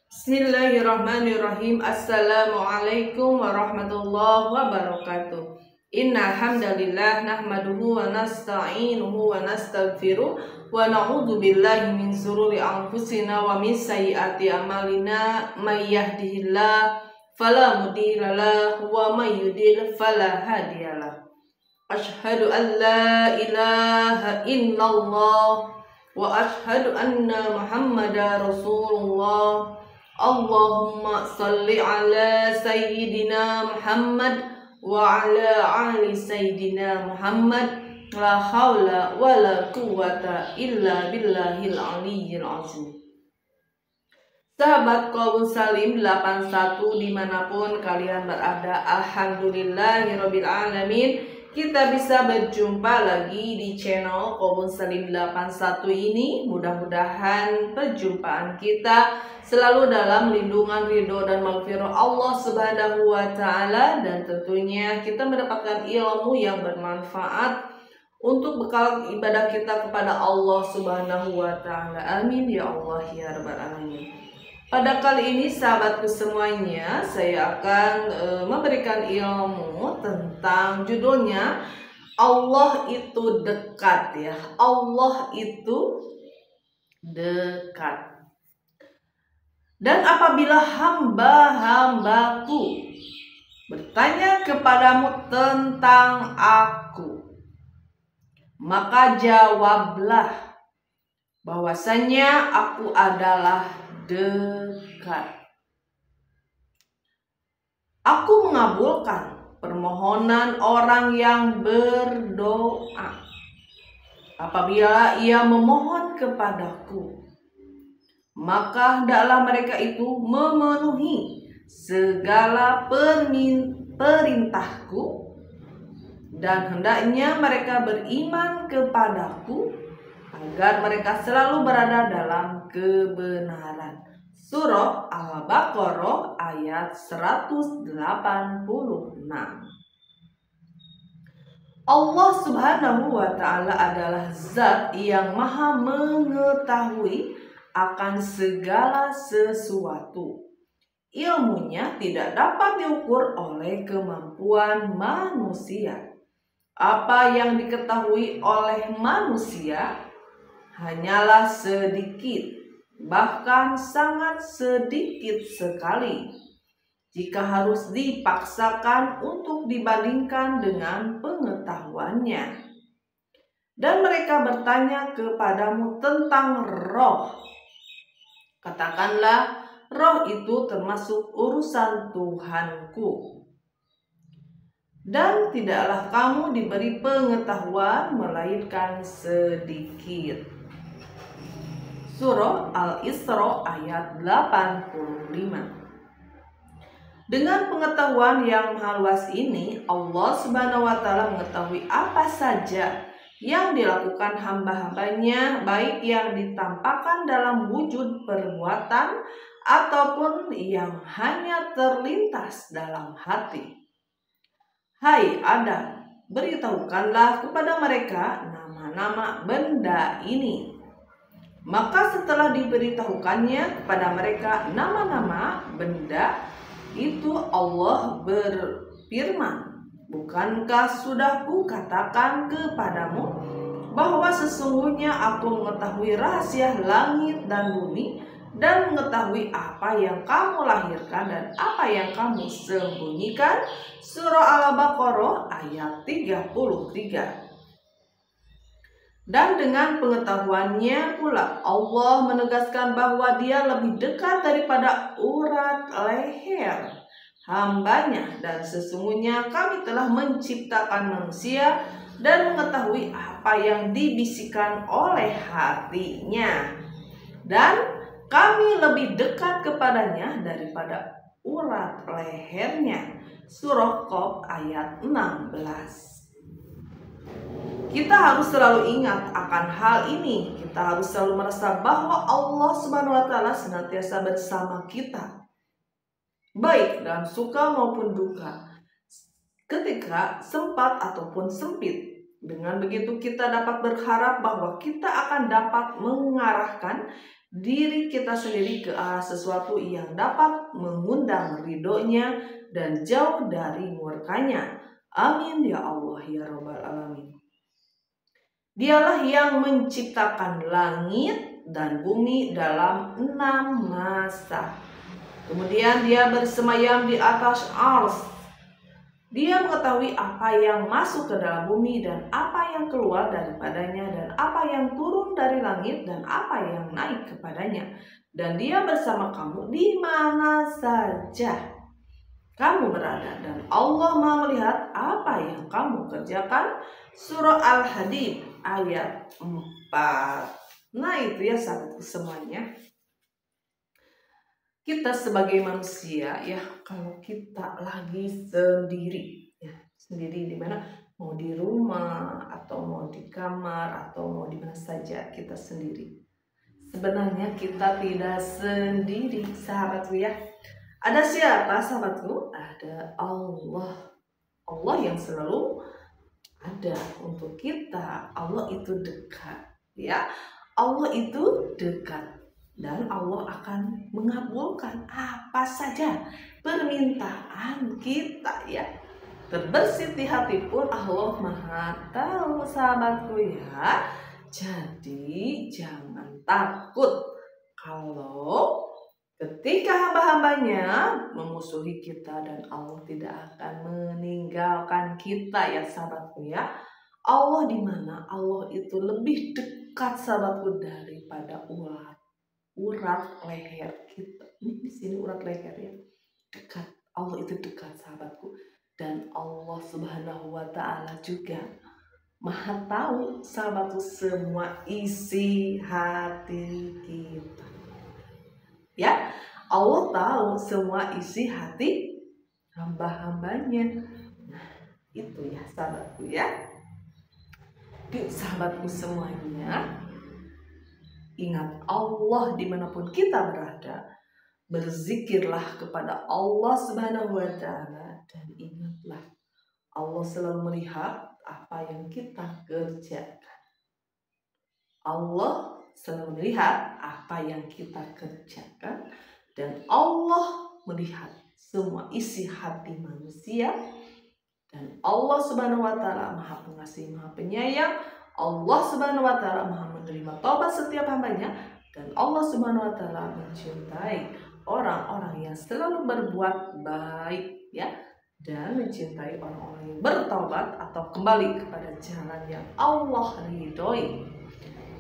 Bismillahirrahmanirrahim. Assalamualaikum warahmatullahi wabarakatuh. Innal hamdalillah nahmaduhu wa nasta'inuhu wa nastaghfiruh wa na'udzu billahi min sururi anfusina wa min sayyiati a'malina may yahdihillahu fala mudilla lahu wa may yudlil fala hadiyalah. Asyhadu an la ilaha illallah wa asyhadu anna Muhammadar Rasulullah. Allahumma salli ala Sayyidina Muhammad wa ala ali Sayyidina Muhammad. La haula wa la quwata illa billahil aliyyil azim. Sahabat Qaulun Salim 81 dimanapun kalian berada, alhamdulillahirabbil alamin. Kita bisa berjumpa lagi di channel Qaulun Salim 81 ini. Mudah-mudahan perjumpaan kita selalu dalam lindungan, ridho dan maghfirah Allah Subhanahu wa taala, dan tentunya kita mendapatkan ilmu yang bermanfaat untuk bekal ibadah kita kepada Allah Subhanahu wa taala. Amin ya Allah ya rabbal alamin. Pada kali ini sahabatku semuanya, saya akan memberikan ilmu tentang judulnya Allah itu dekat ya. Allah itu dekat. Dan apabila hamba-hambaku bertanya kepadamu tentang aku, maka jawablah bahwasanya aku adalah dekat. Aku mengabulkan permohonan orang yang berdoa apabila ia memohon kepadaku, maka hendaklah mereka itu memenuhi segala perintahku, dan hendaknya mereka beriman kepadaku agar mereka selalu berada dalam kebenaran. Surah Al-Baqarah ayat 186. Allah Subhanahu wa taala adalah zat yang maha mengetahui akan segala sesuatu. Ilmunya tidak dapat diukur oleh kemampuan manusia. Apa yang diketahui oleh manusia hanyalah sedikit, bahkan sangat sedikit sekali, jika harus dipaksakan untuk dibandingkan dengan pengetahuannya. Dan mereka bertanya kepadamu tentang roh. Katakanlah, roh itu termasuk urusan Tuhanku, dan tidaklah kamu diberi pengetahuan melainkan sedikit. Surah Al-Isra ayat 85. Dengan pengetahuan yang maha luas ini, Allah Subhanahu wa taala mengetahui apa saja yang dilakukan hamba-hambanya, baik yang ditampakkan dalam wujud perbuatan ataupun yang hanya terlintas dalam hati. Hai Adam, beritahukanlah kepada mereka nama-nama benda ini. Maka setelah diberitahukannya kepada mereka nama-nama benda itu, Allah berfirman, bukankah sudah kukatakan kepadamu bahwa sesungguhnya aku mengetahui rahasia langit dan bumi, dan mengetahui apa yang kamu lahirkan dan apa yang kamu sembunyikan. Surah Al-Baqarah ayat 33. Dan dengan pengetahuannya pula Allah menegaskan bahwa Dia lebih dekat daripada urat leher hambanya, dan sesungguhnya kami telah menciptakan manusia dan mengetahui apa yang dibisikkan oleh hatinya, dan kami lebih dekat kepadanya daripada urat lehernya. Surah Qaf ayat 16. Kita harus selalu ingat akan hal ini. Kita harus selalu merasa bahwa Allah Subhanahu wa taala senantiasa bersama kita, baik dalam suka maupun duka, ketika sempat ataupun sempit. Dengan begitu kita dapat berharap bahwa kita akan dapat mengarahkan diri kita sendiri ke arah sesuatu yang dapat mengundang ridhonya dan jauh dari murkanya. Amin ya Allah ya Rabbal Alamin. Dialah yang menciptakan langit dan bumi dalam 6 masa. Kemudian dia bersemayam di atas ars. Dia mengetahui apa yang masuk ke dalam bumi dan apa yang keluar daripadanya, dan apa yang turun dari langit dan apa yang naik kepadanya. Dan dia bersama kamu di mana saja kamu berada, dan Allah Maha melihat apa yang kamu kerjakan. Surah Al-Hadid ayat 4. Nah itu ya sahabatku semuanya. Kita sebagai manusia ya, kalau kita lagi sendiri ya, sendiri di mana, mau di rumah atau mau di kamar atau mau di mana saja kita sendiri. Sebenarnya kita tidak sendiri sahabatku ya. Ada siapa sahabatku? Ada Allah. Allah yang selalu ada untuk kita. Allah itu dekat ya. Allah itu dekat dan Allah akan mengabulkan apa saja permintaan kita ya. Terbersit di hati pun Allah Maha tahu sahabatku ya. Jadi jangan takut kalau ketika hamba-hambanya memusuhi kita, dan Allah tidak akan meninggalkan kita ya sahabatku ya. Allah di mana? Allah itu lebih dekat sahabatku daripada urat leher kita. Ini di sini urat leher ya. Dekat. Allah itu dekat sahabatku. Dan Allah Subhanahu wa Ta'ala juga Maha tahu sahabatku semua isi hati kita. Ya, Allah tahu semua isi hati hamba-hambanya. Nah, itu ya sahabatku ya. Yuk sahabatku semuanya, ingat Allah dimanapun kita berada. Berzikirlah kepada Allah Subhanahu wa Ta'ala, dan ingatlah Allah selalu melihat apa yang kita kerjakan. Allah selalu melihat apa yang kita kerjakan, dan Allah melihat semua isi hati manusia, dan Allah Subhanahu wa Ta'ala Maha Pengasih, Maha Penyayang. Allah Subhanahu wa Ta'ala Maha menerima taubat setiap hambanya, dan Allah Subhanahu wa Ta'ala mencintai orang-orang yang selalu berbuat baik ya, dan mencintai orang-orang yang bertaubat atau kembali kepada jalan yang Allah ridhoi.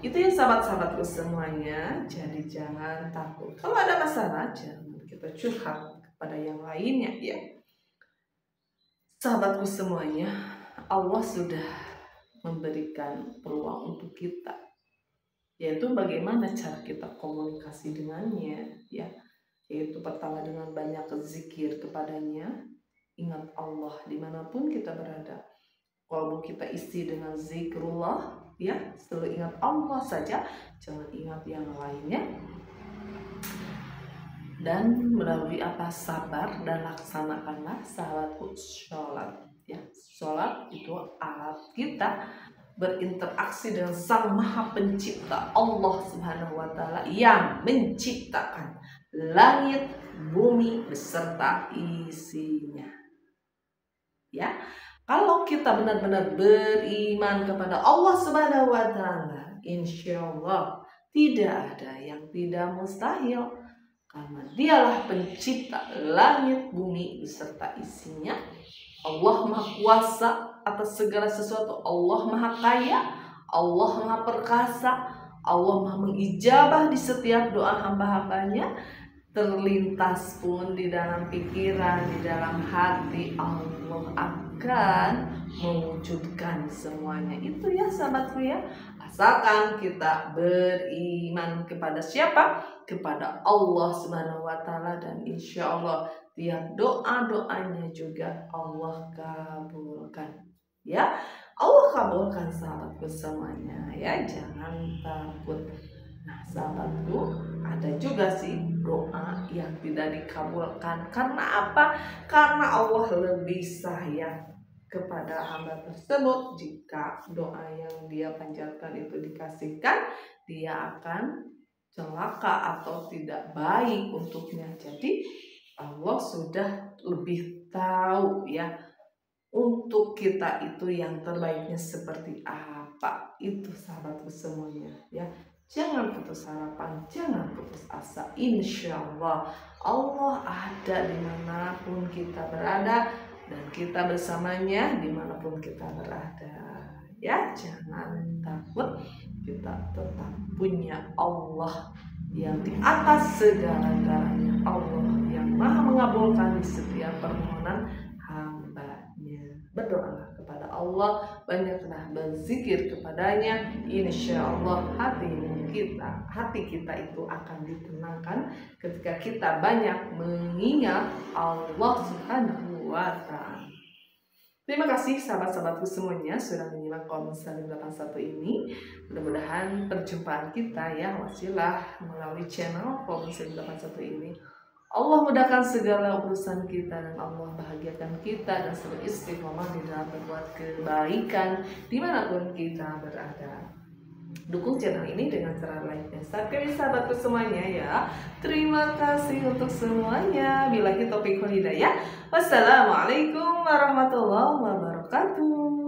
Itu ya sahabat-sahabatku semuanya. Jadi jangan takut. Kalau ada masalah, jangan kita curhat kepada yang lainnya ya. Sahabatku semuanya, Allah sudah memberikan peluang untuk kita, yaitu bagaimana cara kita komunikasi dengannya ya. Yaitu pertama dengan banyak zikir kepadanya. Ingat Allah dimanapun kita berada. Kalau kita isi dengan zikrullah ya, selalu ingat Allah saja, jangan ingat yang lainnya. Dan melalui apa? Sabar, dan laksanakanlah salatku sholat ya. Sholat itu alat kita berinteraksi dengan Sang Maha Pencipta, Allah Subhanahu wa Ta'ala, yang menciptakan langit, bumi beserta isinya ya. Kalau kita benar-benar beriman kepada Allah Subhanahu wa Ta'ala, insya Allah tidak ada yang tidak mustahil, karena Dialah pencipta langit, bumi beserta isinya. Allah Maha Kuasa atas segala sesuatu. Allah Maha Kaya, Allah Maha Perkasa, Allah Maha mengijabah di setiap doa hamba-hambanya. Terlintas pun di dalam pikiran, di dalam hati, Allah akan mewujudkan semuanya. Itu ya sahabatku ya. Asalkan kita beriman kepada siapa? Kepada Allah Subhanahu wa Ta'ala, dan insya Allah tiap doa-doanya juga Allah kabulkan ya. Allah kabulkan sahabatku semuanya ya. Jangan takut. Nah sahabatku, ada juga sih doa yang tidak dikabulkan. Karena apa? Karena Allah lebih sayang kepada hamba tersebut. Jika doa yang dia panjatkan itu dikasihkan, dia akan celaka atau tidak baik untuknya. Jadi Allah sudah lebih tahu ya untuk kita itu yang terbaiknya seperti apa. Itu sahabatku semuanya ya. Jangan putus harapan, jangan putus asa. Insya Allah Allah ada dimanapun kita berada, dan kita bersamanya dimanapun kita berada. Ya, jangan takut, kita tetap punya Allah yang di atas segala-galanya. Allah yang maha mengabulkan di setiap permohonan hambanya. Berdoalah kepada Allah, banyaklah berzikir kepadanya. Insya Allah hati kita itu akan ditenangkan ketika kita banyak mengingat Allah Subhanahu wa Ta'ala. Terima kasih sahabat-sahabatku semuanya sudah menyimak Qaul Muslim 81 ini. Mudah-mudahan perjumpaan kita ya wasilah melalui channel Qaul Muslim 81 ini Allah mudahkan segala urusan kita, dan Allah bahagiakan kita dan selalu istiqomah di dalam berbuat kebaikan dimanapun kita berada. Dukung channel ini dengan cara like dan subscribe sahabatku semuanya ya. Terima kasih untuk semuanya. Billahi taufiq wal hidayah. Wassalamualaikum warahmatullahi wabarakatuh.